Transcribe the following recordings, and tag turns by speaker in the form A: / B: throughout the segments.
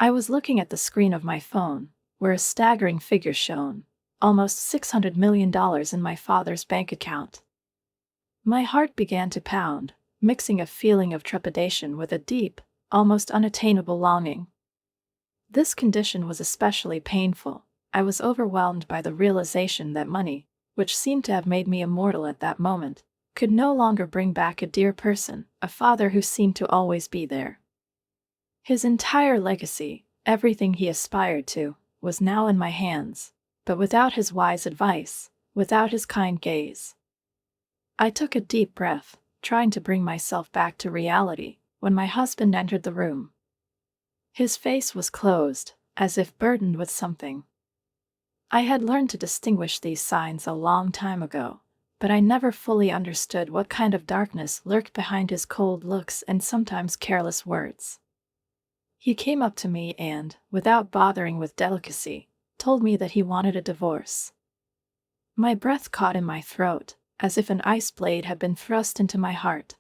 A: I was looking at the screen of my phone, where a staggering figure shone, almost $600 million in my father's bank account. My heart began to pound, mixing a feeling of trepidation with a deep, almost unattainable longing. This condition was especially painful. I was overwhelmed by the realization that money, which seemed to have made me immortal at that moment, could no longer bring back a dear person, a father who seemed to always be there. His entire legacy, everything he aspired to, was now in my hands, but without his wise advice, without his kind gaze. I took a deep breath, trying to bring myself back to reality, when my husband entered the room. His face was closed, as if burdened with something. I had learned to distinguish these signs a long time ago, but I never fully understood what kind of darkness lurked behind his cold looks and sometimes careless words. He came up to me and, without bothering with delicacy, told me that he wanted a divorce. My breath caught in my throat, as if an ice blade had been thrust into my heart.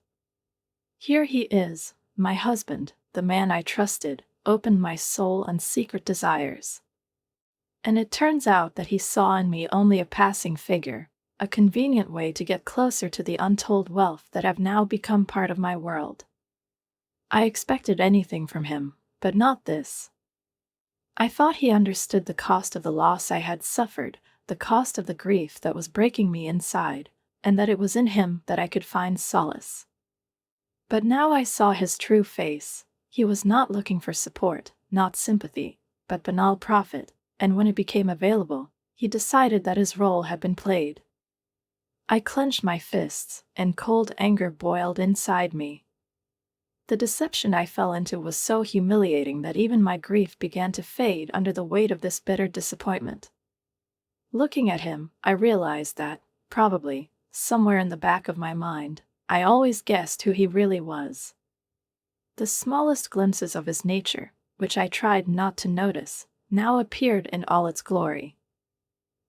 A: Here he is, my husband, the man I trusted, opened my soul and secret desires. And it turns out that he saw in me only a passing figure, a convenient way to get closer to the untold wealth that have now become part of my world. I expected anything from him, but not this. I thought he understood the cost of the loss I had suffered, the cost of the grief that was breaking me inside, and that it was in him that I could find solace. But now I saw his true face. He was not looking for support, not sympathy, but banal profit, and when it became available, he decided that his role had been played. I clenched my fists, and cold anger boiled inside me. The deception I fell into was so humiliating that even my grief began to fade under the weight of this bitter disappointment. Looking at him, I realized that, probably, somewhere in the back of my mind, I always guessed who he really was. The smallest glimpses of his nature, which I tried not to notice, now appeared in all its glory.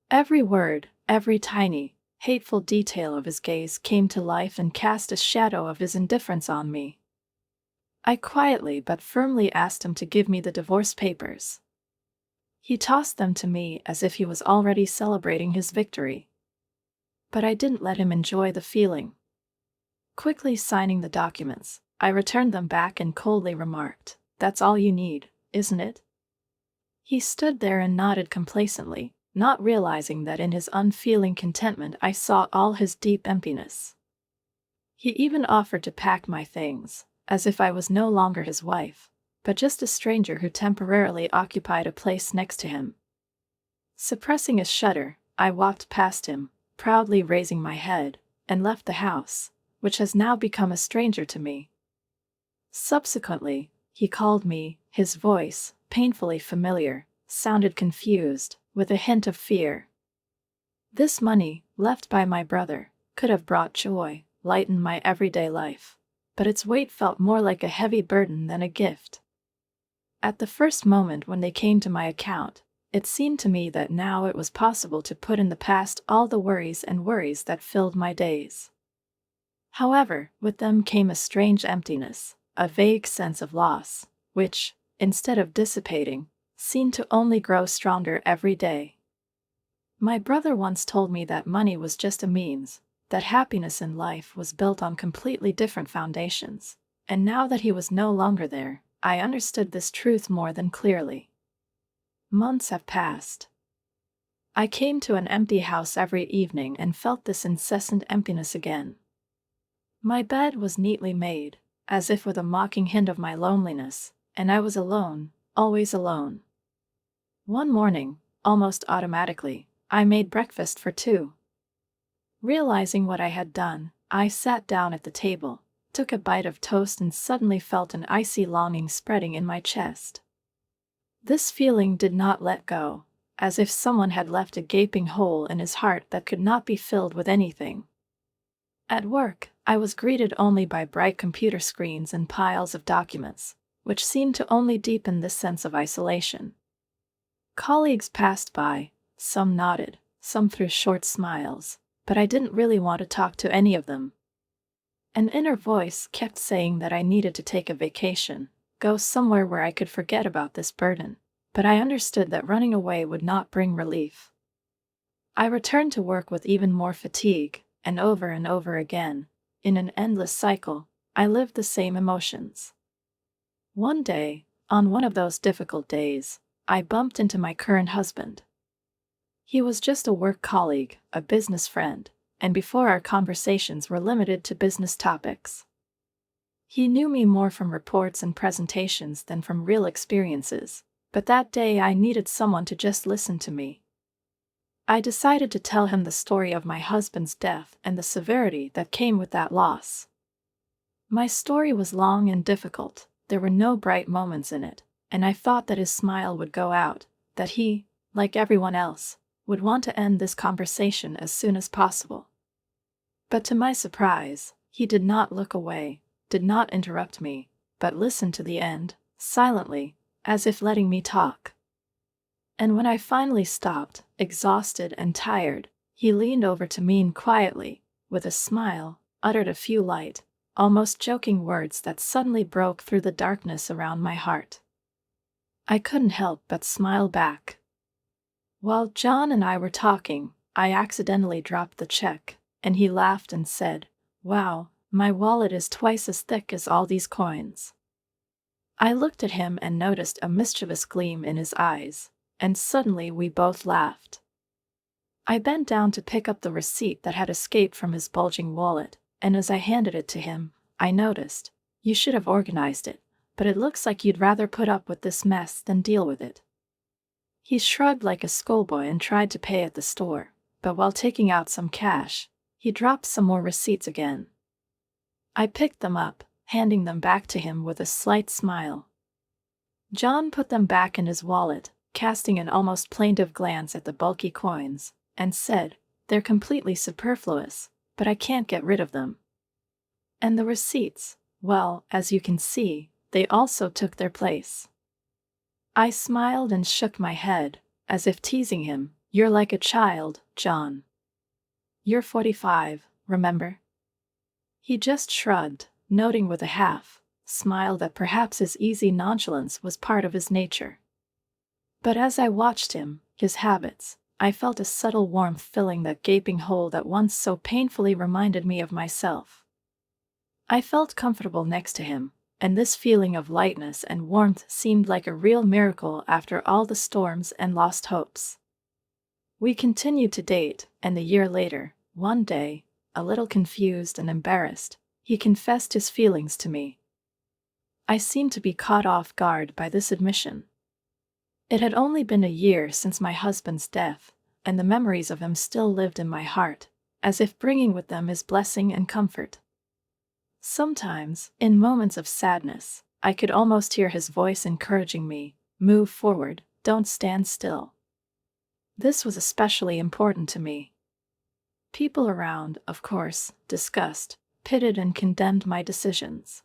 A: Every word, every tiny, hateful detail of his gaze came to life and cast a shadow of his indifference on me. I quietly but firmly asked him to give me the divorce papers. He tossed them to me as if he was already celebrating his victory. But I didn't let him enjoy the feeling. Quickly signing the documents, I returned them back and coldly remarked, "That's all you need, isn't it?" He stood there and nodded complacently, not realizing that in his unfeeling contentment I saw all his deep emptiness. He even offered to pack my things, as if I was no longer his wife, but just a stranger who temporarily occupied a place next to him. Suppressing a shudder, I walked past him, proudly raising my head, and left the house, which has now become a stranger to me. Subsequently, he called me. His voice, painfully familiar, sounded confused, with a hint of fear. This money, left by my brother, could have brought joy, lightened my everyday life, but its weight felt more like a heavy burden than a gift. At the first moment when they came to my account, it seemed to me that now it was possible to put in the past all the worries that filled my days. However, with them came a strange emptiness, a vague sense of loss, which, instead of dissipating, seemed to only grow stronger every day. My brother once told me that money was just a means, that happiness in life was built on completely different foundations, and now that he was no longer there, I understood this truth more than clearly. Months have passed. I came to an empty house every evening and felt this incessant emptiness again. My bed was neatly made, as if with a mocking hint of my loneliness, and I was alone, always alone. One morning, almost automatically, I made breakfast for two. Realizing what I had done, I sat down at the table, took a bite of toast and suddenly felt an icy longing spreading in my chest. This feeling did not let go, as if someone had left a gaping hole in his heart that could not be filled with anything. At work, I was greeted only by bright computer screens and piles of documents, which seemed to only deepen this sense of isolation. Colleagues passed by, some nodded, some threw short smiles, but I didn't really want to talk to any of them. An inner voice kept saying that I needed to take a vacation, go somewhere where I could forget about this burden, but I understood that running away would not bring relief. I returned to work with even more fatigue, and over again, in an endless cycle, I lived the same emotions. One day, on one of those difficult days, I bumped into my current husband. He was just a work colleague, a business friend, and before our conversations were limited to business topics. He knew me more from reports and presentations than from real experiences, but that day I needed someone to just listen to me. I decided to tell him the story of my husband's death and the severity that came with that loss. My story was long and difficult, there were no bright moments in it, and I thought that his smile would go out, that he, like everyone else, would want to end this conversation as soon as possible. But to my surprise, he did not look away, did not interrupt me, but listened to the end, silently, as if letting me talk. And when I finally stopped, exhausted and tired, he leaned over to me and quietly, with a smile, uttered a few light, almost joking words that suddenly broke through the darkness around my heart. I couldn't help but smile back. While John and I were talking, I accidentally dropped the check, and he laughed and said, "Wow, my wallet is twice as thick as all these coins." I looked at him and noticed a mischievous gleam in his eyes, and suddenly we both laughed. I bent down to pick up the receipt that had escaped from his bulging wallet, and as I handed it to him, I noticed, "You should have organized it, but it looks like you'd rather put up with this mess than deal with it." He shrugged like a schoolboy and tried to pay at the store, but while taking out some cash, he dropped some more receipts again. I picked them up, handing them back to him with a slight smile. John put them back in his wallet, casting an almost plaintive glance at the bulky coins, and said, "They're completely superfluous, but I can't get rid of them." And the receipts, well, as you can see, they also took their place. I smiled and shook my head, as if teasing him. "You're like a child, John. You're 45, remember?" He just shrugged, noting with a half-smile that perhaps his easy nonchalance was part of his nature. But as I watched him, his habits, I felt a subtle warmth filling that gaping hole that once so painfully reminded me of myself. I felt comfortable next to him, and this feeling of lightness and warmth seemed like a real miracle after all the storms and lost hopes. We continued to date, and a year later, one day, a little confused and embarrassed, he confessed his feelings to me. I seemed to be caught off guard by this admission. It had only been a year since my husband's death, and the memories of him still lived in my heart, as if bringing with them his blessing and comfort. Sometimes, in moments of sadness, I could almost hear his voice encouraging me, "Move forward, don't stand still." This was especially important to me. People around, of course, discussed, pitted and condemned my decisions.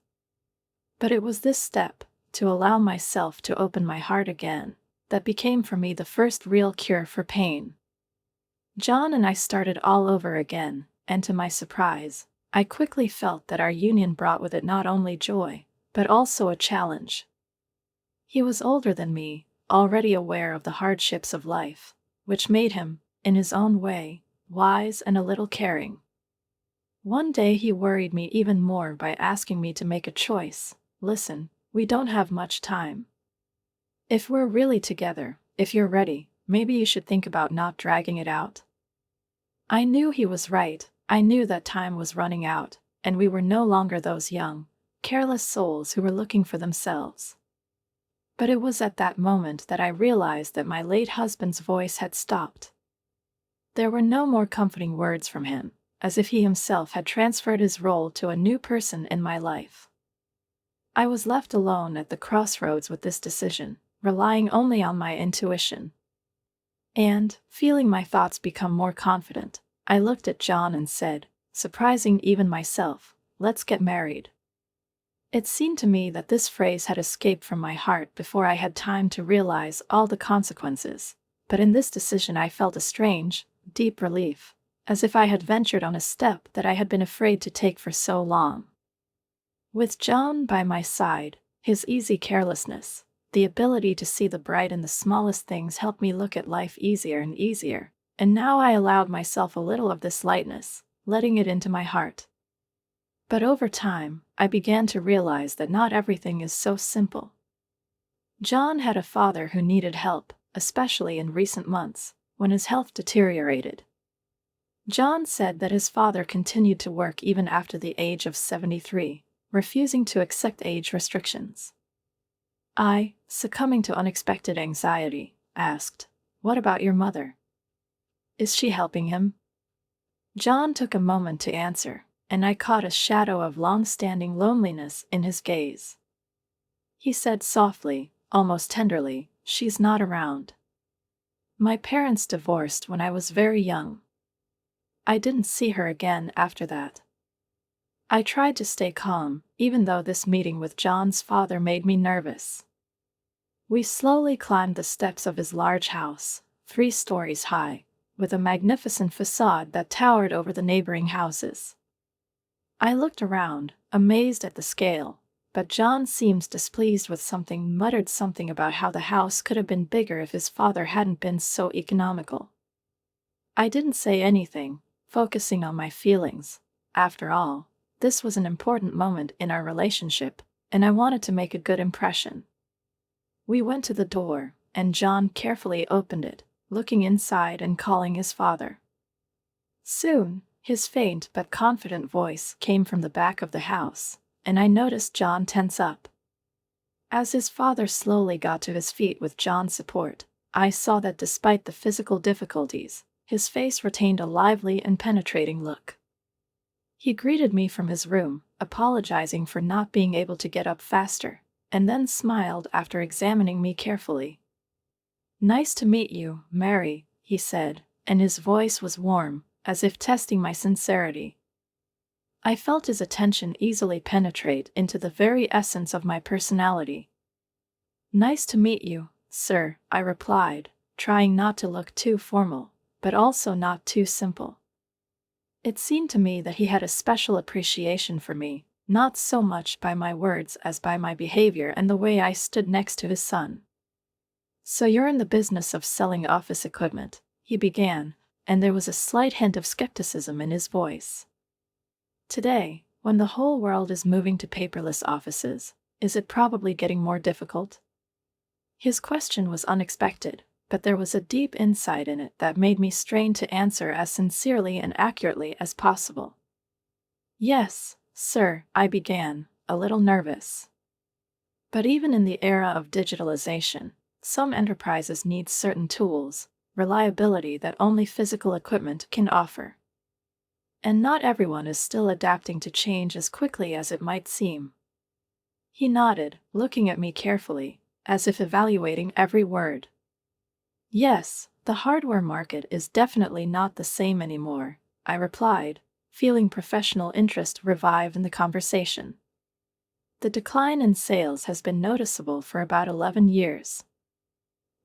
A: But it was this step, to allow myself to open my heart again, that became for me the first real cure for pain. John and I started all over again, and to my surprise, I quickly felt that our union brought with it not only joy, but also a challenge. He was older than me, already aware of the hardships of life, which made him, in his own way, wise and a little caring. One day he worried me even more by asking me to make a choice. "Listen, we don't have much time. If we're really together, if you're ready, maybe you should think about not dragging it out." I knew he was right. I knew that time was running out, and we were no longer those young, careless souls who were looking for themselves. But it was at that moment that I realized that my late husband's voice had stopped. There were no more comforting words from him, as if he himself had transferred his role to a new person in my life. I was left alone at the crossroads with this decision, relying only on my intuition. And, feeling my thoughts become more confident, I looked at John and said, surprising even myself, "Let's get married." It seemed to me that this phrase had escaped from my heart before I had time to realize all the consequences, but in this decision I felt a strange, deep relief, as if I had ventured on a step that I had been afraid to take for so long. With John by my side, His easy carelessness, the ability to see the bright in the smallest things helped me look at life easier and easier, and now I allowed myself a little of this lightness, letting it into my heart. But over time, I began to realize that not everything is so simple. John had a father who needed help, especially in recent months, when his health deteriorated. John said that his father continued to work even after the age of 73, refusing to accept age restrictions. I, succumbing to unexpected anxiety, asked, "What about your mother? Is she helping him?" John took a moment to answer, and I caught a shadow of long-standing loneliness in his gaze. He said softly, almost tenderly, "She's not around. My parents divorced when I was very young. I didn't see her again after that." I tried to stay calm, even though this meeting with John's father made me nervous. We slowly climbed the steps of his large house, 3 stories high, with a magnificent facade that towered over the neighboring houses. I looked around, amazed at the scale, but John seemed displeased with something, muttered something about how the house could have been bigger if his father hadn't been so economical. I didn't say anything, focusing on my feelings. After all, this was an important moment in our relationship, and I wanted to make a good impression. We went to the door, and John carefully opened it, looking inside and calling his father. Soon, his faint but confident voice came from the back of the house, and I noticed John tense up. As his father slowly got to his feet with John's support, I saw that despite the physical difficulties, his face retained a lively and penetrating look. He greeted me from his room, apologizing for not being able to get up faster, and then smiled after examining me carefully. "Nice to meet you, Mary," he said, and his voice was warm, as if testing my sincerity. I felt his attention easily penetrate into the very essence of my personality. "Nice to meet you, sir," I replied, trying not to look too formal, but also not too simple. It seemed to me that he had a special appreciation for me, not so much by my words as by my behavior and the way I stood next to his son. "So you're in the business of selling office equipment," he began, and there was a slight hint of skepticism in his voice. "Today, when the whole world is moving to paperless offices, is it probably getting more difficult?" His question was unexpected, but there was a deep insight in it that made me strain to answer as sincerely and accurately as possible. "Yes, sir," I began, a little nervous. But even in the era of digitalization, some enterprises need certain tools, reliability that only physical equipment can offer. And not everyone is still adapting to change as quickly as it might seem. He nodded, looking at me carefully, as if evaluating every word. "Yes, the hardware market is definitely not the same anymore," I replied, feeling professional interest revive in the conversation. "The decline in sales has been noticeable for about 11 years.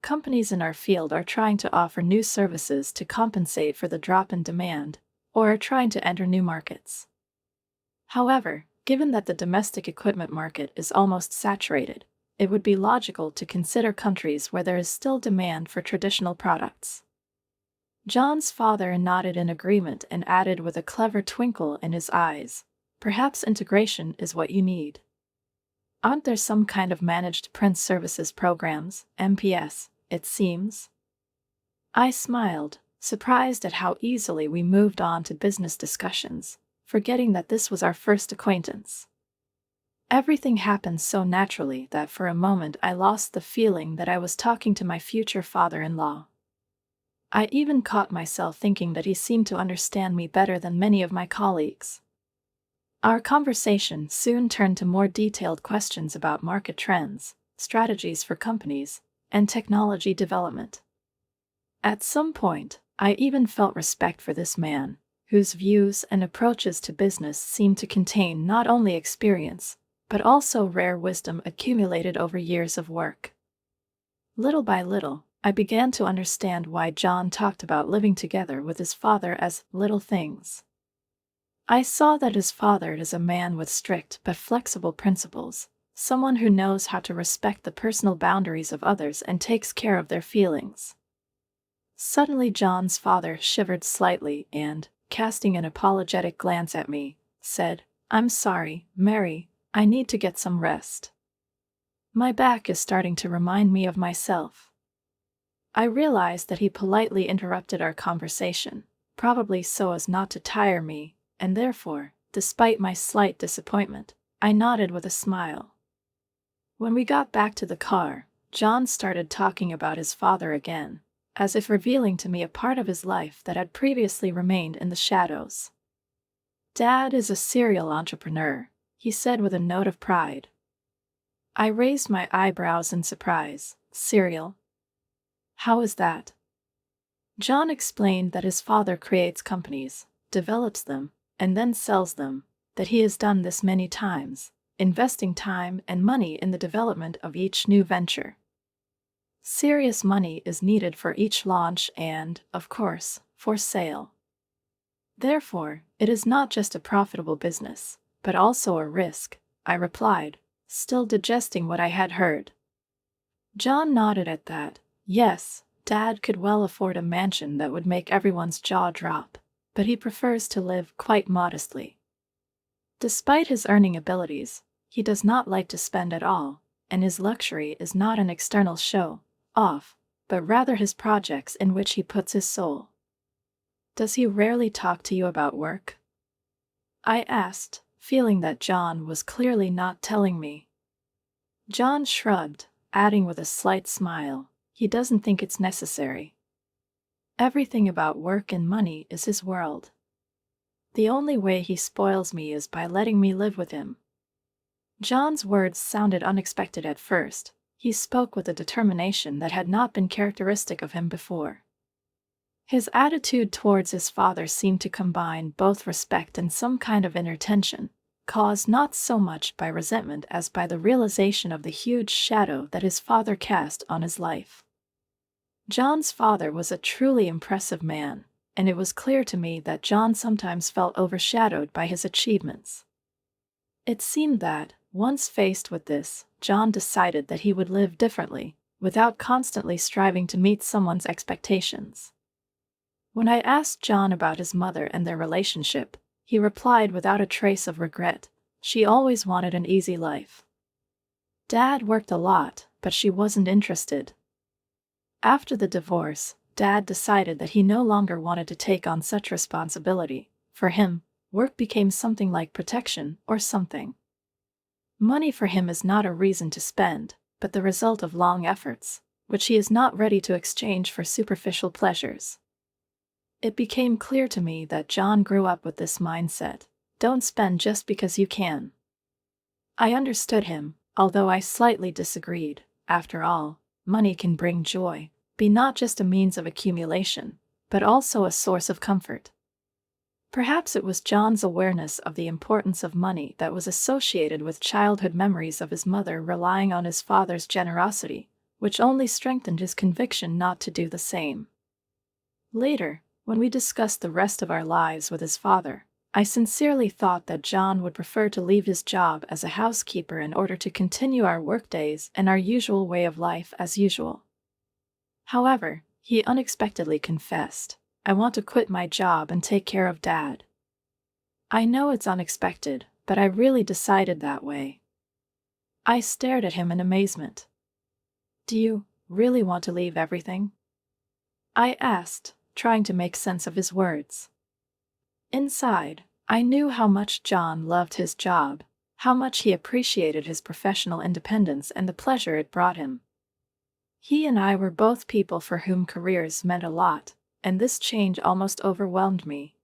A: Companies in our field are trying to offer new services to compensate for the drop in demand, or are trying to enter new markets. However, given that the domestic equipment market is almost saturated, it would be logical to consider countries where there is still demand for traditional products." John's father nodded in agreement and added with a clever twinkle in his eyes, "Perhaps integration is what you need. Aren't there some kind of managed print services programs, MPS, it seems?" I smiled, surprised at how easily we moved on to business discussions, forgetting that this was our first acquaintance. Everything happened so naturally that for a moment I lost the feeling that I was talking to my future father-in-law. I even caught myself thinking that he seemed to understand me better than many of my colleagues. Our conversation soon turned to more detailed questions about market trends, strategies for companies, and technology development. At some point, I even felt respect for this man, whose views and approaches to business seemed to contain not only experience, but also rare wisdom accumulated over years of work. Little by little, I began to understand why John talked about living together with his father as little things. I saw that his father is a man with strict but flexible principles, someone who knows how to respect the personal boundaries of others and takes care of their feelings. Suddenly, John's father shivered slightly and, casting an apologetic glance at me, said, "I'm sorry, Mary, I need to get some rest. My back is starting to remind me of myself." I realized that he politely interrupted our conversation, probably so as not to tire me, and therefore, despite my slight disappointment, I nodded with a smile. When we got back to the car, John started talking about his father again, as if revealing to me a part of his life that had previously remained in the shadows. "Dad is a serial entrepreneur," he said with a note of pride. I raised my eyebrows in surprise. "Serial? How is that?" John explained that his father creates companies, develops them, and then sells them, that he has done this many times, investing time and money in the development of each new venture. Serious money is needed for each launch and, of course, for sale. Therefore, it is not just a profitable business, but also a risk, I replied, still digesting what I had heard. John nodded at that. Yes, Dad could well afford a mansion that would make everyone's jaw drop, but he prefers to live quite modestly. Despite his earning abilities, he does not like to spend at all, and his luxury is not an external show off, but rather his projects in which he puts his soul. "Does he rarely talk to you about work?" I asked, feeling that John was clearly not telling me. John shrugged, adding with a slight smile, "He doesn't think it's necessary. Everything about work and money is his world. The only way he spoils me is by letting me live with him." John's words sounded unexpected at first. He spoke with a determination that had not been characteristic of him before. His attitude towards his father seemed to combine both respect and some kind of inner tension, caused not so much by resentment as by the realization of the huge shadow that his father cast on his life. John's father was a truly impressive man, and it was clear to me that John sometimes felt overshadowed by his achievements. It seemed that, once faced with this, John decided that he would live differently, without constantly striving to meet someone's expectations. When I asked John about his mother and their relationship, he replied without a trace of regret, "She always wanted an easy life. Dad worked a lot, but she wasn't interested." After the divorce, Dad decided that he no longer wanted to take on such responsibility. For him, work became something like protection or something. Money for him is not a reason to spend, but the result of long efforts, which he is not ready to exchange for superficial pleasures. It became clear to me that John grew up with this mindset: don't spend just because you can. I understood him, although I slightly disagreed. After all, money can bring joy, be not just a means of accumulation, but also a source of comfort. Perhaps it was John's awareness of the importance of money that was associated with childhood memories of his mother relying on his father's generosity, which only strengthened his conviction not to do the same. Later, when we discussed the rest of our lives with his father, I sincerely thought that John would prefer to leave his job as a housekeeper in order to continue our workdays and our usual way of life as usual. However, he unexpectedly confessed, "I want to quit my job and take care of Dad." I know it's unexpected, but I really decided that way. I stared at him in amazement. "Do you really want to leave everything?" I asked, trying to make sense of his words. Inside, I knew how much John loved his job, how much he appreciated his professional independence and the pleasure it brought him. He and I were both people for whom careers meant a lot, and this change almost overwhelmed me.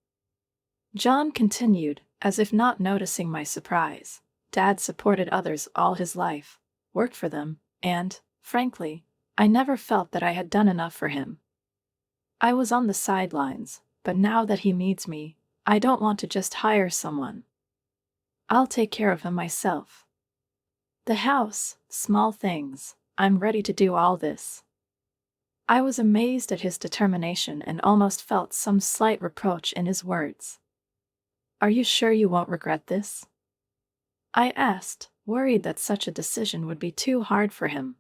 A: John continued, as if not noticing my surprise. "Dad supported others all his life, worked for them, and, frankly, I never felt that I had done enough for him. I was on the sidelines, but now that he needs me, I don't want to just hire someone. I'll take care of him myself. The house, small things, I'm ready to do all this." I was amazed at his determination and almost felt some slight reproach in his words. "Are you sure you won't regret this?" I asked, worried that such a decision would be too hard for him.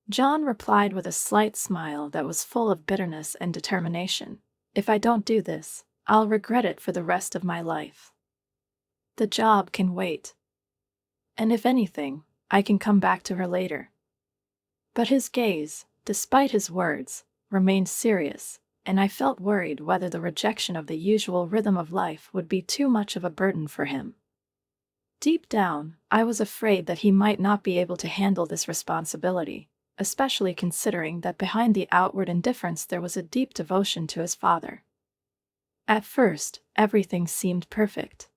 A: John replied with a slight smile that was full of bitterness and determination. "If I don't do this, I'll regret it for the rest of my life. The job can wait. And if anything, I can come back to her later." But his gaze, despite his words, remained serious, and I felt worried whether the rejection of the usual rhythm of life would be too much of a burden for him. Deep down, I was afraid that he might not be able to handle this responsibility, especially considering that behind the outward indifference there was a deep devotion to his father. At first, everything seemed perfect.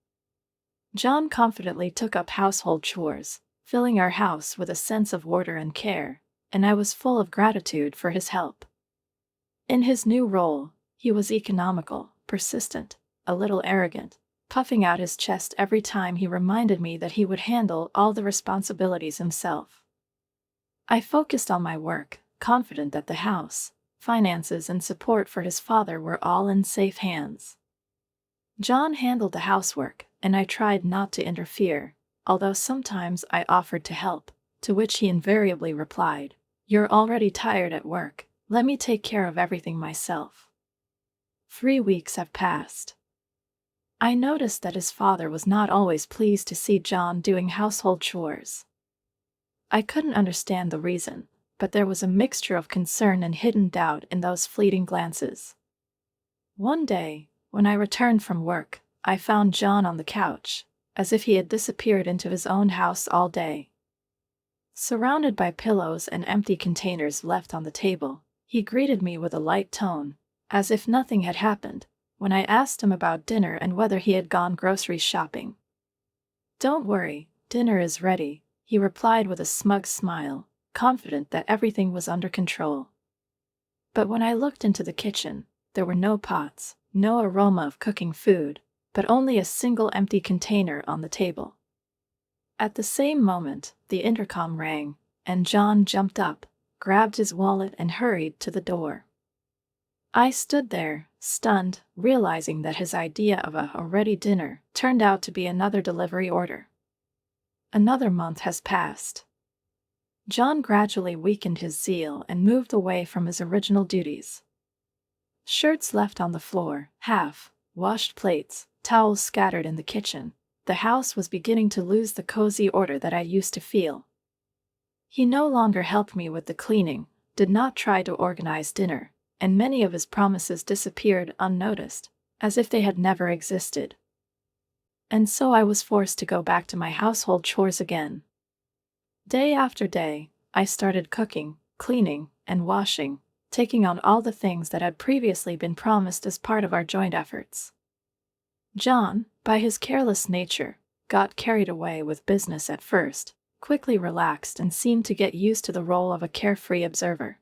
A: John confidently took up household chores, filling our house with a sense of order and care, and I was full of gratitude for his help. In his new role, he was economical, persistent, a little arrogant, puffing out his chest every time he reminded me that he would handle all the responsibilities himself. I focused on my work, confident that the house, finances, and support for his father were all in safe hands. John handled the housework, and I tried not to interfere, although sometimes I offered to help, to which he invariably replied, "You're already tired at work, let me take care of everything myself." 3 weeks have passed. I noticed that his father was not always pleased to see John doing household chores. I couldn't understand the reason, but there was a mixture of concern and hidden doubt in those fleeting glances. One day, when I returned from work, I found John on the couch, as if he had disappeared into his own house all day. Surrounded by pillows and empty containers left on the table, he greeted me with a light tone, as if nothing had happened, when I asked him about dinner and whether he had gone grocery shopping. "Don't worry, dinner is ready," he replied with a smug smile, confident that everything was under control. But when I looked into the kitchen, there were no pots, no aroma of cooking food, but only a single empty container on the table. At the same moment, the intercom rang, and John jumped up, grabbed his wallet, and hurried to the door. I stood there, stunned, realizing that his idea of a "ready dinner" turned out to be another delivery order. Another month has passed. John gradually weakened his zeal and moved away from his original duties. Shirts left on the floor, half-washed plates, towels scattered in the kitchen. The house was beginning to lose the cozy order that I used to feel. He no longer helped me with the cleaning, did not try to organize dinner, and many of his promises disappeared unnoticed, as if they had never existed. And so I was forced to go back to my household chores again. Day after day, I started cooking, cleaning, and washing, taking on all the things that had previously been promised as part of our joint efforts. John, by his careless nature, got carried away with business at first, quickly relaxed and seemed to get used to the role of a carefree observer.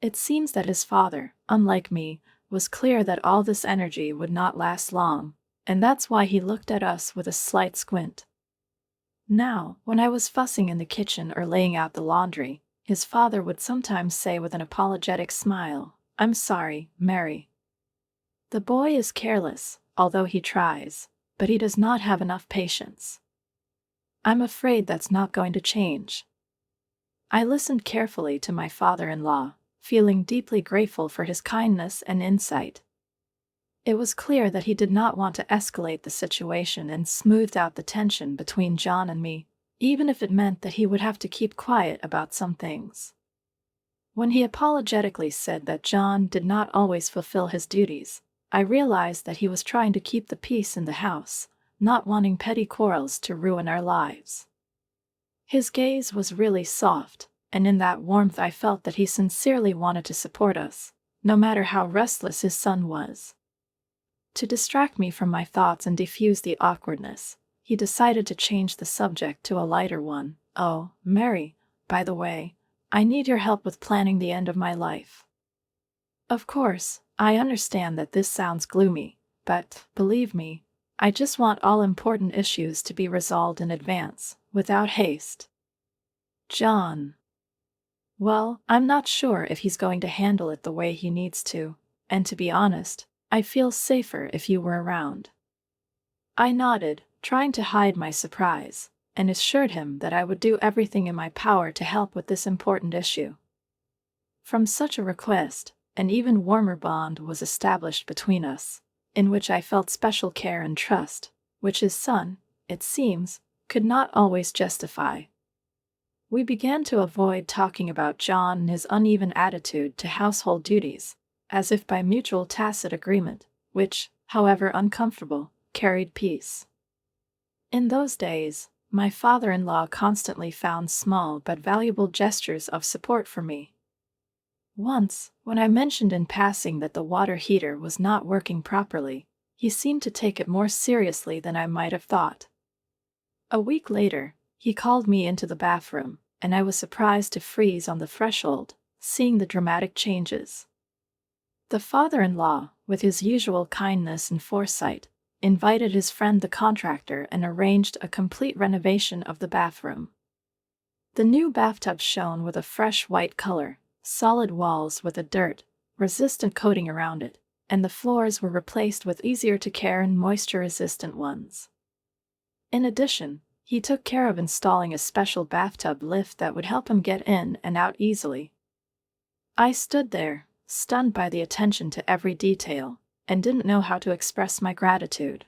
A: It seems that his father, unlike me, was clear that all this energy would not last long, and that's why he looked at us with a slight squint. Now, when I was fussing in the kitchen or laying out the laundry, his father would sometimes say with an apologetic smile, "I'm sorry, Mary." The boy is careless, although he tries, but he does not have enough patience. I'm afraid that's not going to change. I listened carefully to my father-in-law, feeling deeply grateful for his kindness and insight. It was clear that he did not want to escalate the situation and smoothed out the tension between John and me, even if it meant that he would have to keep quiet about some things. When he apologetically said that John did not always fulfill his duties, I realized that he was trying to keep the peace in the house, not wanting petty quarrels to ruin our lives. His gaze was really soft, and in that warmth I felt that he sincerely wanted to support us, no matter how restless his son was. To distract me from my thoughts and defuse the awkwardness, he decided to change the subject to a lighter one. "Oh, Mary, by the way, I need your help with planning the end of my life." Of course, I understand that this sounds gloomy, but, believe me, I just want all important issues to be resolved in advance, without haste. John. Well, I'm not sure if he's going to handle it the way he needs to, and to be honest, I feel safer if you were around. I nodded, trying to hide my surprise, and assured him that I would do everything in my power to help with this important issue. From such a request, an even warmer bond was established between us, in which I felt special care and trust, which his son, it seems, could not always justify. We began to avoid talking about John and his uneven attitude to household duties, as if by mutual tacit agreement, which, however uncomfortable, carried peace. In those days, my father-in-law constantly found small but valuable gestures of support for me. Once, when I mentioned in passing that the water heater was not working properly, he seemed to take it more seriously than I might have thought. A week later, he called me into the bathroom, and I was surprised to freeze on the threshold, seeing the dramatic changes. The father-in-law, with his usual kindness and foresight, invited his friend the contractor and arranged a complete renovation of the bathroom. The new bathtub shone with a fresh white color, solid walls with a dirt-resistant coating around it, and the floors were replaced with easier-to-care and moisture-resistant ones. In addition, he took care of installing a special bathtub lift that would help him get in and out easily. I stood there, stunned by the attention to every detail, and didn't know how to express my gratitude.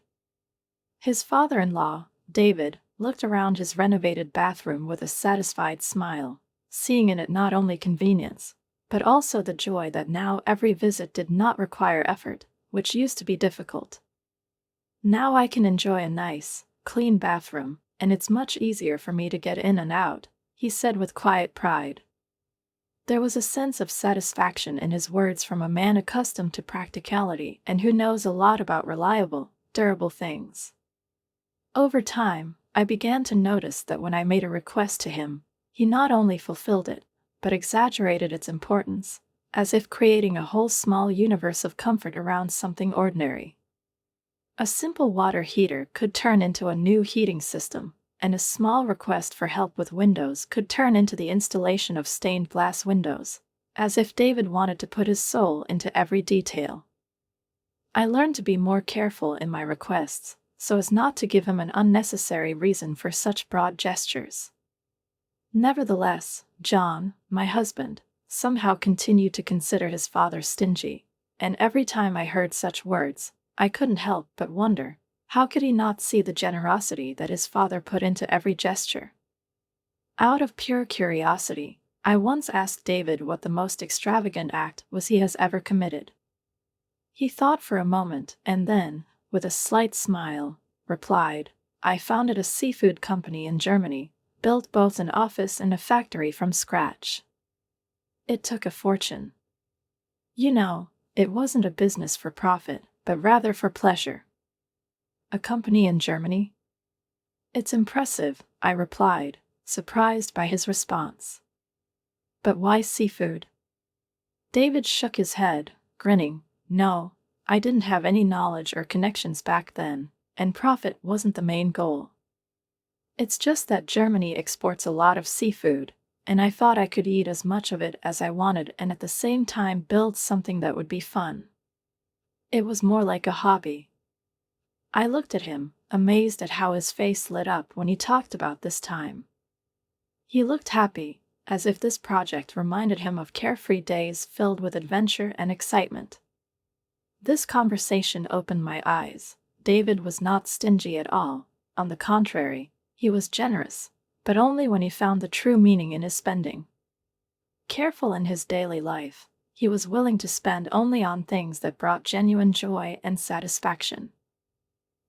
A: His father-in-law, David, looked around his renovated bathroom with a satisfied smile, seeing in it not only convenience, but also the joy that now every visit did not require effort, which used to be difficult. Now I can enjoy a nice, clean bathroom, and it's much easier for me to get in and out, he said with quiet pride. There was a sense of satisfaction in his words from a man accustomed to practicality and who knows a lot about reliable, durable things. Over time, I began to notice that when I made a request to him, he not only fulfilled it, but exaggerated its importance, as if creating a whole small universe of comfort around something ordinary. A simple water heater could turn into a new heating system, and a small request for help with windows could turn into the installation of stained glass windows, as if David wanted to put his soul into every detail. I learned to be more careful in my requests, so as not to give him an unnecessary reason for such broad gestures. Nevertheless, John, my husband, somehow continued to consider his father stingy, and every time I heard such words, I couldn't help but wonder, how could he not see the generosity that his father put into every gesture? Out of pure curiosity, I once asked David what the most extravagant act was he has ever committed. He thought for a moment and then, with a slight smile, replied, "I founded a seafood company in Germany, built both an office and a factory from scratch. It took a fortune. You know, it wasn't a business for profit, but rather for pleasure." "A company in Germany?" "It's impressive," I replied, surprised by his response. "But why seafood?" David shook his head, grinning. "No, I didn't have any knowledge or connections back then, and profit wasn't the main goal. It's just that Germany exports a lot of seafood, and I thought I could eat as much of it as I wanted and at the same time build something that would be fun. It was more like a hobby." I looked at him, amazed at how his face lit up when he talked about this time. He looked happy, as if this project reminded him of carefree days filled with adventure and excitement. This conversation opened my eyes. David was not stingy at all. On the contrary, he was generous, but only when he found the true meaning in his spending. Careful in his daily life, he was willing to spend only on things that brought genuine joy and satisfaction.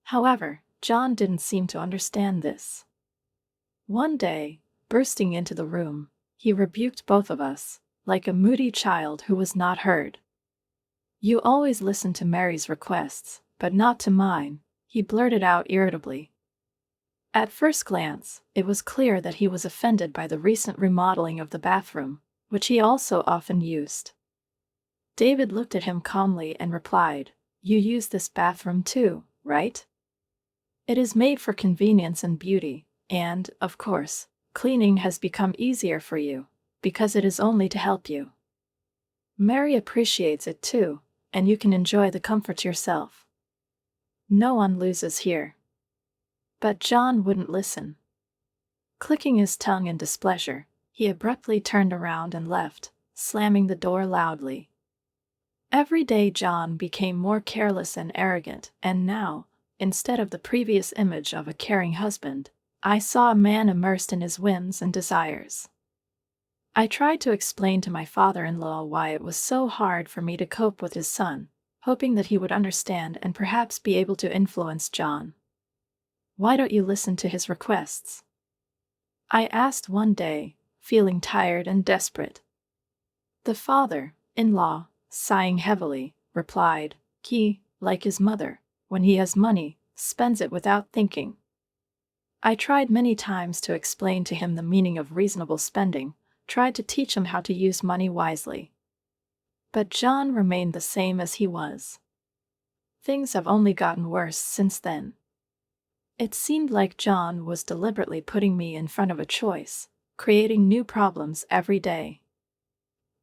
A: However, John didn't seem to understand this. One day, bursting into the room, he rebuked both of us, like a moody child who was not heard. "You always listen to Mary's requests, but not to mine," he blurted out irritably. At first glance, it was clear that he was offended by the recent remodeling of the bathroom, which he also often used. David looked at him calmly and replied, "You use this bathroom too, right? It is made for convenience and beauty, and, of course, cleaning has become easier for you, because it is only to help you. Mary appreciates it too, and you can enjoy the comfort yourself. No one loses here." But John wouldn't listen. Clicking his tongue in displeasure, he abruptly turned around and left, slamming the door loudly. Every day John became more careless and arrogant, and now, instead of the previous image of a caring husband, I saw a man immersed in his whims and desires. I tried to explain to my father-in-law why it was so hard for me to cope with his son, hoping that he would understand and perhaps be able to influence John. "Why don't you listen to his requests?" I asked one day, feeling tired and desperate. The father-in-law, sighing heavily, replied, "He, like his mother, when he has money, spends it without thinking." I tried many times to explain to him the meaning of reasonable spending, tried to teach him how to use money wisely. But John remained the same as he was. Things have only gotten worse since then. It seemed like John was deliberately putting me in front of a choice, creating new problems every day.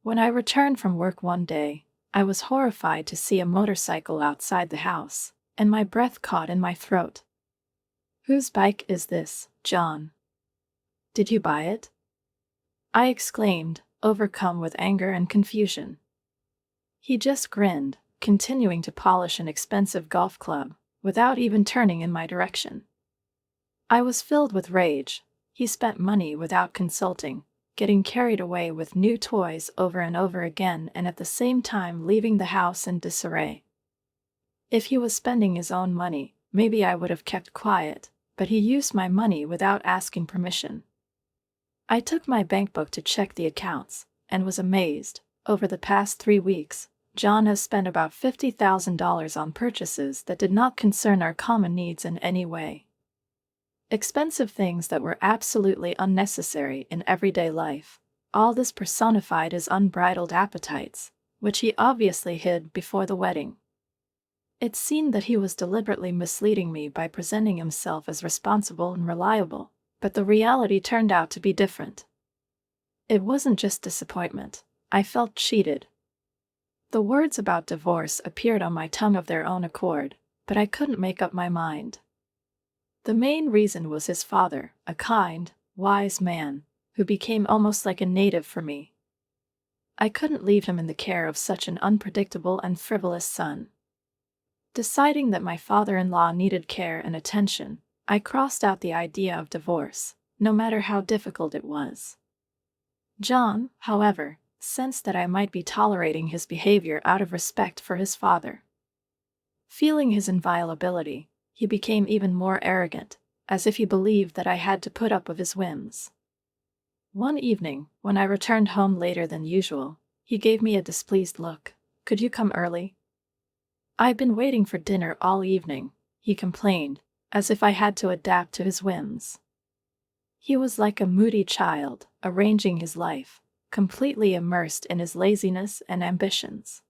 A: When I returned from work one day, I was horrified to see a motorcycle outside the house, and my breath caught in my throat. "Whose bike is this, John? Did you buy it?" I exclaimed, overcome with anger and confusion. He just grinned, continuing to polish an expensive golf club, without even turning in my direction. I was filled with rage. He spent money without consulting, getting carried away with new toys over and over again, and at the same time leaving the house in disarray. If he was spending his own money, maybe I would have kept quiet, but he used my money without asking permission. I took my bank book to check the accounts, and was amazed. Over the past 3 weeks, John has spent about $50,000 on purchases that did not concern our common needs in any way. Expensive things that were absolutely unnecessary in everyday life, all this personified his unbridled appetites, which he obviously hid before the wedding. It seemed that he was deliberately misleading me by presenting himself as responsible and reliable, but the reality turned out to be different. It wasn't just disappointment. I felt cheated. The words about divorce appeared on my tongue of their own accord, but I couldn't make up my mind. The main reason was his father, a kind, wise man, who became almost like a native for me. I couldn't leave him in the care of such an unpredictable and frivolous son. Deciding that my father-in-law needed care and attention, I crossed out the idea of divorce, no matter how difficult it was. John, however, sensed that I might be tolerating his behavior out of respect for his father. Feeling his inviolability, he became even more arrogant, as if he believed that I had to put up with his whims. One evening, when I returned home later than usual, he gave me a displeased look. "Could you come early?" "I've been waiting for dinner all evening," he complained, as if I had to adapt to his whims. He was like a moody child, arranging his life, completely immersed in his laziness and ambitions.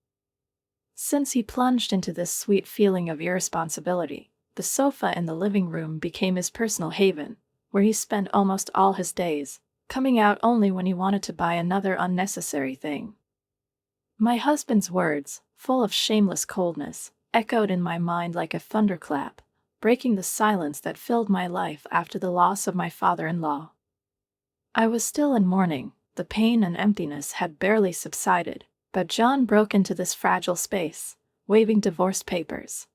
A: Since he plunged into this sweet feeling of irresponsibility, the sofa in the living room became his personal haven, where he spent almost all his days, coming out only when he wanted to buy another unnecessary thing. My husband's words, full of shameless coldness, echoed in my mind like a thunderclap, breaking the silence that filled my life after the loss of my father-in-law. I was still in mourning. The pain and emptiness had barely subsided, but John broke into this fragile space, waving divorce papers.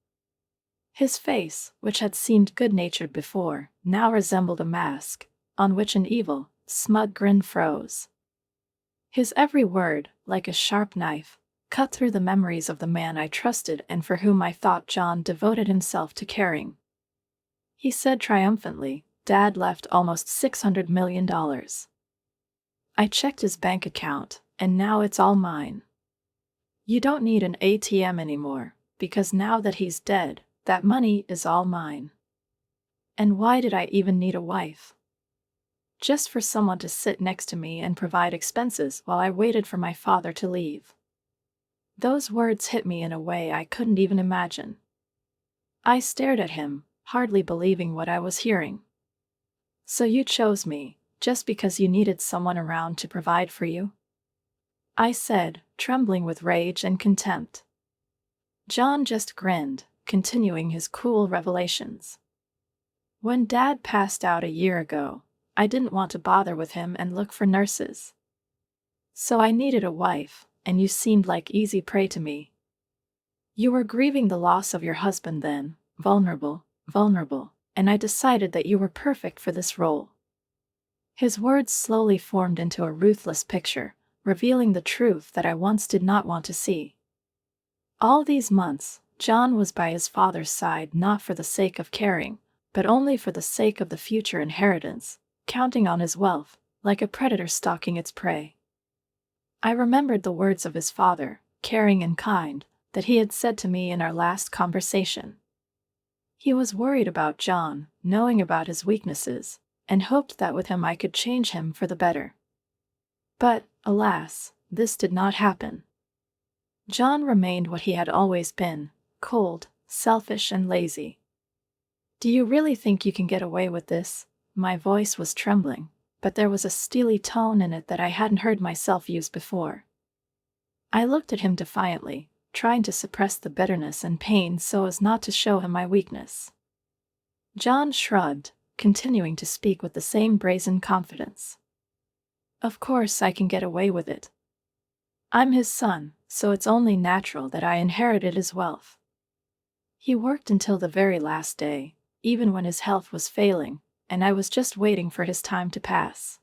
A: His face, which had seemed good-natured before, now resembled a mask, on which an evil, smug grin froze. His every word, like a sharp knife, cut through the memories of the man I trusted and for whom I thought John devoted himself to caring. He said triumphantly, "Dad left almost $600 million. I checked his bank account, and now it's all mine. You don't need an ATM anymore, because now that he's dead, that money is all mine. And why did I even need a wife? Just for someone to sit next to me and provide expenses while I waited for my father to leave." Those words hit me in a way I couldn't even imagine. I stared at him, hardly believing what I was hearing. "So you chose me, just because you needed someone around to provide for you?" I said, trembling with rage and contempt. John just grinned, continuing his cruel revelations. "When Dad passed out a year ago, I didn't want to bother with him and look for nurses. So I needed a wife, and you seemed like easy prey to me. You were grieving the loss of your husband then, vulnerable, and I decided that you were perfect for this role." His words slowly formed into a ruthless picture, revealing the truth that I once did not want to see. All these months, John was by his father's side not for the sake of caring, but only for the sake of the future inheritance, counting on his wealth, like a predator stalking its prey. I remembered the words of his father, caring and kind, that he had said to me in our last conversation. He was worried about John, knowing about his weaknesses, and hoped that with him I could change him for the better. But, alas, this did not happen. John remained what he had always been, cold, selfish and lazy. "Do you really think you can get away with this?" My voice was trembling, but there was a steely tone in it that I hadn't heard myself use before. I looked at him defiantly, trying to suppress the bitterness and pain so as not to show him my weakness. John shrugged, continuing to speak with the same brazen confidence. "Of course I can get away with it. I'm his son, so it's only natural that I inherited his wealth. He worked until the very last day, even when his health was failing, and I was just waiting for his time to pass."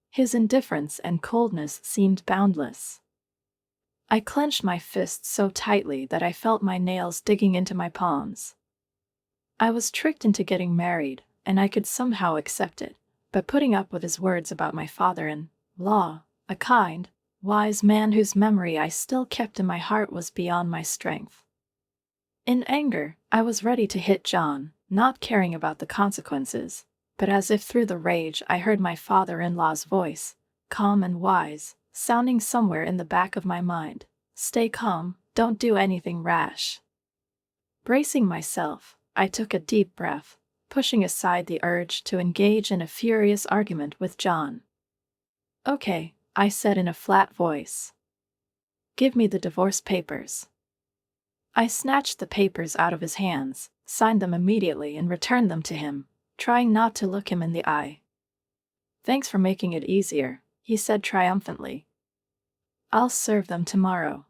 A: His indifference and coldness seemed boundless. I clenched my fists so tightly that I felt my nails digging into my palms. I was tricked into getting married, and I could somehow accept it, but putting up with his words about my father-in-law, a kind, wise man whose memory I still kept in my heart, was beyond my strength. In anger, I was ready to hit John, not caring about the consequences, but as if through the rage I heard my father-in-law's voice, calm and wise, sounding somewhere in the back of my mind. "Stay calm, don't do anything rash." Bracing myself, I took a deep breath, pushing aside the urge to engage in a furious argument with John. "Okay," I said in a flat voice. "Give me the divorce papers." I snatched the papers out of his hands, signed them immediately and returned them to him, trying not to look him in the eye. "Thanks for making it easier," he said triumphantly. "I'll serve them tomorrow.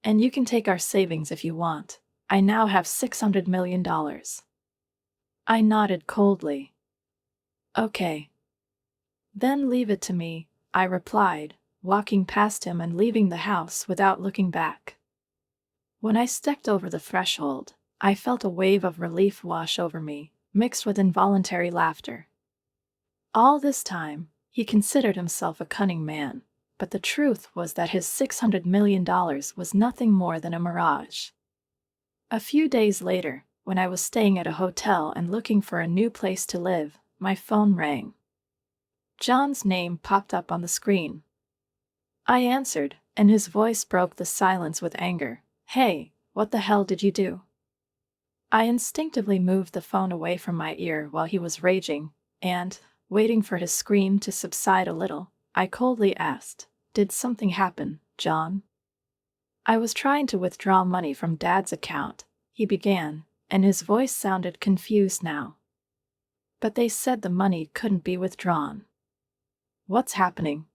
A: And you can take our savings if you want. I now have $600 million. I nodded coldly. "Okay. Then leave it to me," I replied, walking past him and leaving the house without looking back. When I stepped over the threshold, I felt a wave of relief wash over me, mixed with involuntary laughter. All this time, he considered himself a cunning man, but the truth was that his $600 million was nothing more than a mirage. A few days later, when I was staying at a hotel and looking for a new place to live, my phone rang. John's name popped up on the screen. I answered, and his voice broke the silence with anger. "Hey, what the hell did you do?" I instinctively moved the phone away from my ear while he was raging, and, waiting for his scream to subside a little, I coldly asked, "Did something happen, John?" "I was trying to withdraw money from Dad's account," he began, and his voice sounded confused now. "But they said the money couldn't be withdrawn." "What's happening?"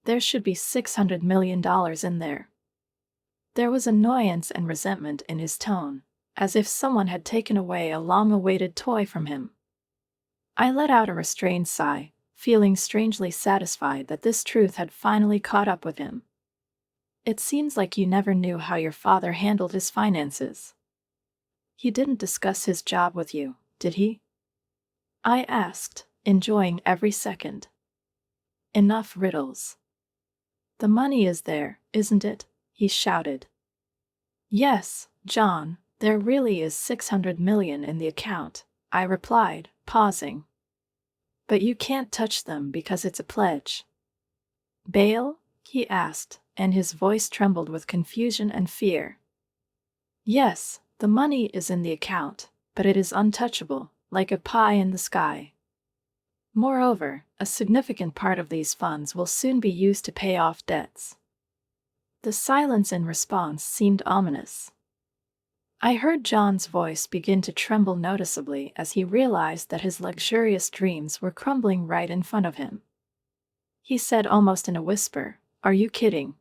A: "There should be $600 million in there." There was annoyance and resentment in his tone, as if someone had taken away a long-awaited toy from him. I let out a restrained sigh, feeling strangely satisfied that this truth had finally caught up with him. "It seems like you never knew how your father handled his finances. He didn't discuss his job with you, did he?" I asked, enjoying every second. "Enough riddles. The money is there, isn't it?" he shouted. "Yes, John, there really is $600 million in the account," I replied, pausing. "But you can't touch them because it's a pledge." "Bail?" he asked, and his voice trembled with confusion and fear. "Yes, the money is in the account, but it is untouchable, like a pie in the sky. Moreover, a significant part of these funds will soon be used to pay off debts." The silence in response seemed ominous. I heard John's voice begin to tremble noticeably as he realized that his luxurious dreams were crumbling right in front of him. He said almost in a whisper, "Are you kidding?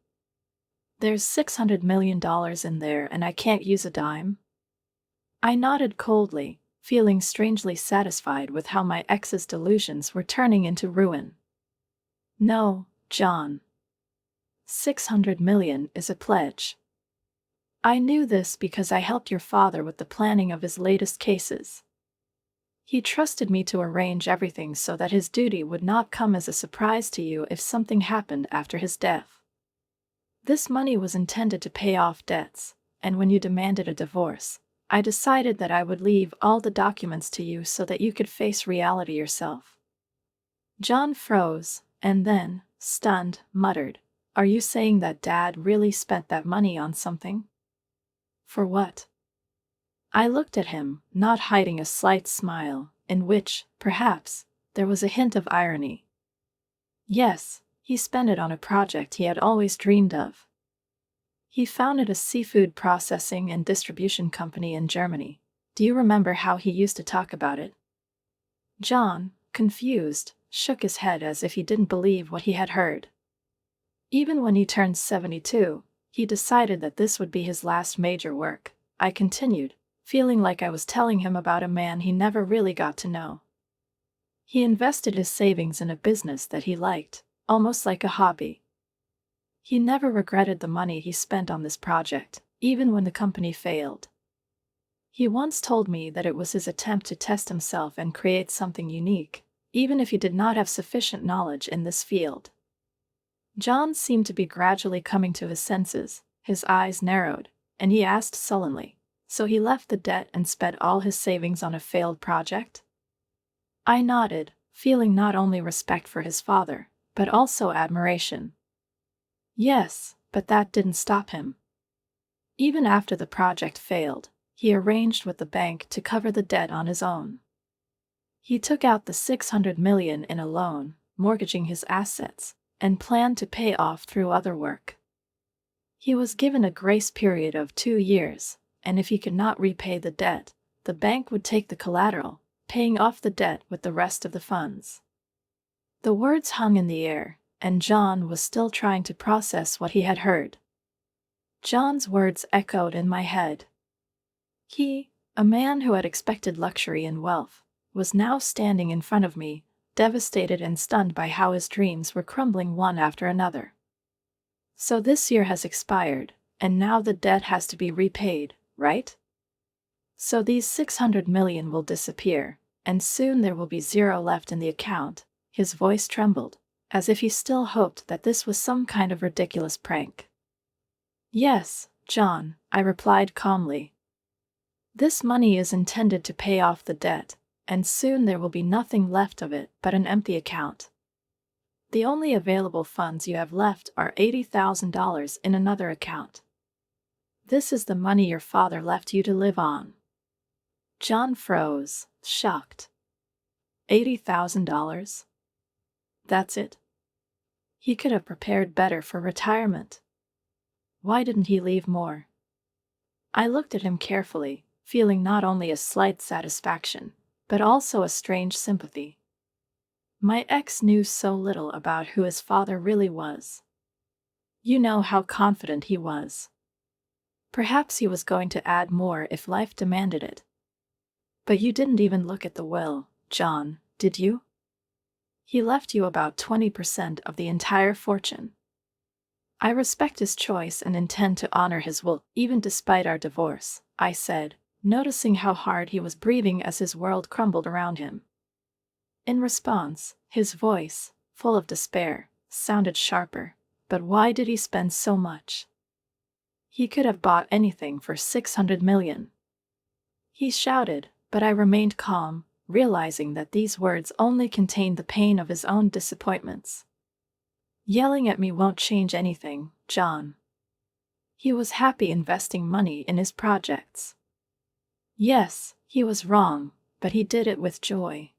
A: There's $600 million in there and I can't use a dime?" I nodded coldly, feeling strangely satisfied with how my ex's delusions were turning into ruin. "No, John. 600 million is a pledge. I knew this because I helped your father with the planning of his latest cases. He trusted me to arrange everything so that his duty would not come as a surprise to you if something happened after his death. This money was intended to pay off debts, and when you demanded a divorce, I decided that I would leave all the documents to you so that you could face reality yourself." John froze, and then, stunned, muttered, "Are you saying that Dad really spent that money on something? For what?" I looked at him, not hiding a slight smile, in which, perhaps, there was a hint of irony. "Yes, he spent it on a project he had always dreamed of. He founded a seafood processing and distribution company in Germany. Do you remember how he used to talk about it?" John, confused, shook his head as if he didn't believe what he had heard. "Even when he turned 72, he decided that this would be his last major work," I continued, feeling like I was telling him about a man he never really got to know. "He invested his savings in a business that he liked, almost like a hobby. He never regretted the money he spent on this project, even when the company failed. He once told me that it was his attempt to test himself and create something unique, even if he did not have sufficient knowledge in this field." John seemed to be gradually coming to his senses, his eyes narrowed, and he asked sullenly, "So he left the debt and spent all his savings on a failed project?" I nodded, feeling not only respect for his father, but also admiration. "Yes, but that didn't stop him. Even after the project failed, he arranged with the bank to cover the debt on his own. He took out the 600 million in a loan, mortgaging his assets, and planned to pay off through other work. He was given a grace period of 2 years, and if he could not repay the debt, the bank would take the collateral, paying off the debt with the rest of the funds." The words hung in the air, and John was still trying to process what he had heard. John's words echoed in my head. He, a man who had expected luxury and wealth, was now standing in front of me, devastated and stunned by how his dreams were crumbling one after another. "So this year has expired, and now the debt has to be repaid, right? So these 600 million will disappear, and soon there will be zero left in the account." His voice trembled, as if he still hoped that this was some kind of ridiculous prank. "Yes, John," I replied calmly. "This money is intended to pay off the debt, and soon there will be nothing left of it but an empty account. The only available funds you have left are $80,000 in another account. This is the money your father left you to live on." John froze, shocked. $80,000? That's it? He could have prepared better for retirement. Why didn't he leave more? I looked at him carefully, feeling not only a slight satisfaction, but also a strange sympathy. My ex knew so little about who his father really was. You know how confident he was. Perhaps he was going to add more if life demanded it. But you didn't even look at the will, John, did you? He left you about 20% of the entire fortune. I respect his choice and intend to honor his will, even despite our divorce, I said, noticing how hard he was breathing as his world crumbled around him. In response, his voice, full of despair, sounded sharper. But why did he spend so much? He could have bought anything for 600 million. He shouted, but I remained calm, realizing that these words only contained the pain of his own disappointments. Yelling at me won't change anything, John. He was happy investing money in his projects. Yes, he was wrong, but he did it with joy.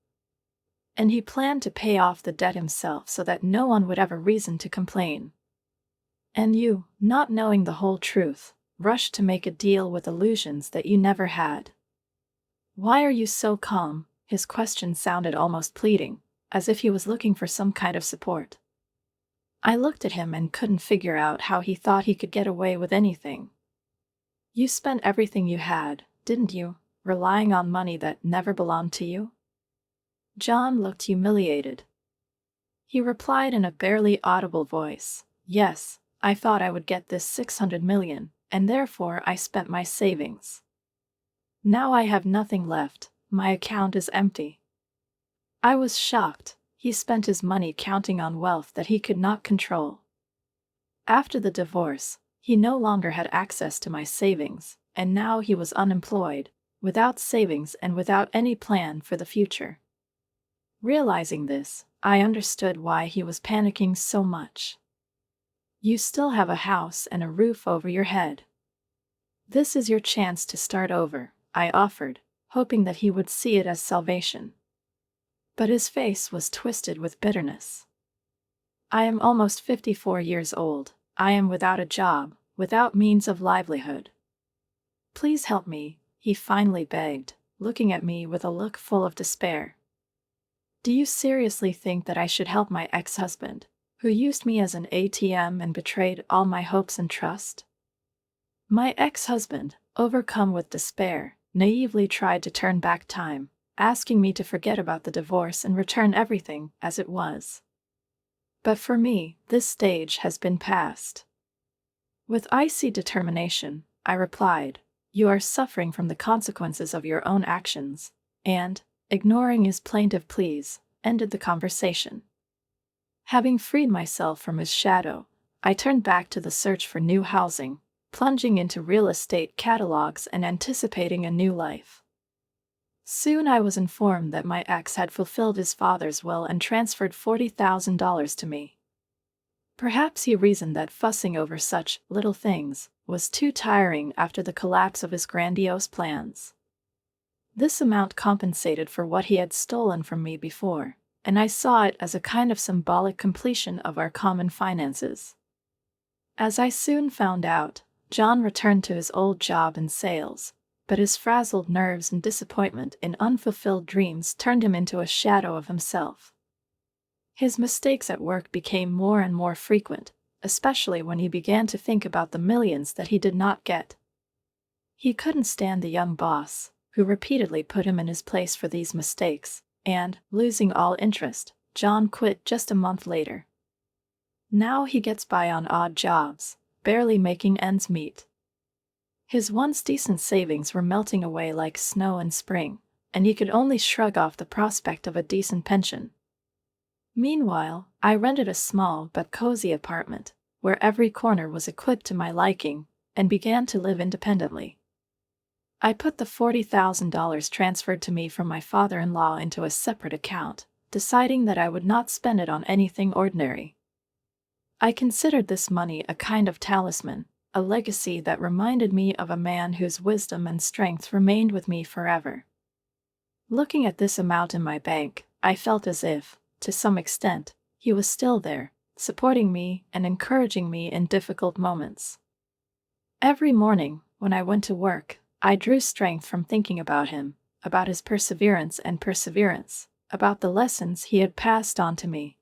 A: And he planned to pay off the debt himself so that no one would have a reason to complain. And you, not knowing the whole truth, rush to make a deal with illusions that you never had. Why are you so calm? His question sounded almost pleading, as if he was looking for some kind of support. I looked at him and couldn't figure out how he thought he could get away with anything. You spent everything you had, didn't you, relying on money that never belonged to you? John looked humiliated. He replied in a barely audible voice, "Yes, I thought I would get this 600 million, and therefore I spent my savings. Now I have nothing left, my account is empty." I was shocked. He spent his money counting on wealth that he could not control. After the divorce, he no longer had access to my savings, and now he was unemployed, without savings and without any plan for the future. Realizing this, I understood why he was panicking so much. You still have a house and a roof over your head. This is your chance to start over, I offered, hoping that he would see it as salvation. But his face was twisted with bitterness. I am almost 54 years old. I am without a job, without means of livelihood. Please help me, he finally begged, looking at me with a look full of despair. Do you seriously think that I should help my ex-husband, who used me as an ATM and betrayed all my hopes and trust? My ex-husband, overcome with despair, naively tried to turn back time, asking me to forget about the divorce and return everything as it was. But for me, this stage has been passed. With icy determination, I replied, "You are suffering from the consequences of your own actions," and, ignoring his plaintive pleas, ended the conversation. Having freed myself from his shadow, I turned back to the search for new housing, plunging into real estate catalogs and anticipating a new life. Soon I was informed that my ex had fulfilled his father's will and transferred $40,000 to me. Perhaps he reasoned that fussing over such little things was too tiring after the collapse of his grandiose plans. This amount compensated for what he had stolen from me before, and I saw it as a kind of symbolic completion of our common finances. As I soon found out, John returned to his old job in sales, but his frazzled nerves and disappointment in unfulfilled dreams turned him into a shadow of himself. His mistakes at work became more and more frequent, especially when he began to think about the millions that he did not get. He couldn't stand the young boss, who repeatedly put him in his place for these mistakes, and, losing all interest, John quit just a month later. Now he gets by on odd jobs, barely making ends meet. His once decent savings were melting away like snow in spring, and he could only shrug off the prospect of a decent pension. Meanwhile, I rented a small but cozy apartment, where every corner was equipped to my liking, and began to live independently. I put the $40,000 transferred to me from my father-in-law into a separate account, deciding that I would not spend it on anything ordinary. I considered this money a kind of talisman, a legacy that reminded me of a man whose wisdom and strength remained with me forever. Looking at this amount in my bank, I felt as if, to some extent, he was still there, supporting me and encouraging me in difficult moments. Every morning, when I went to work, I drew strength from thinking about him, about his perseverance, about the lessons he had passed on to me.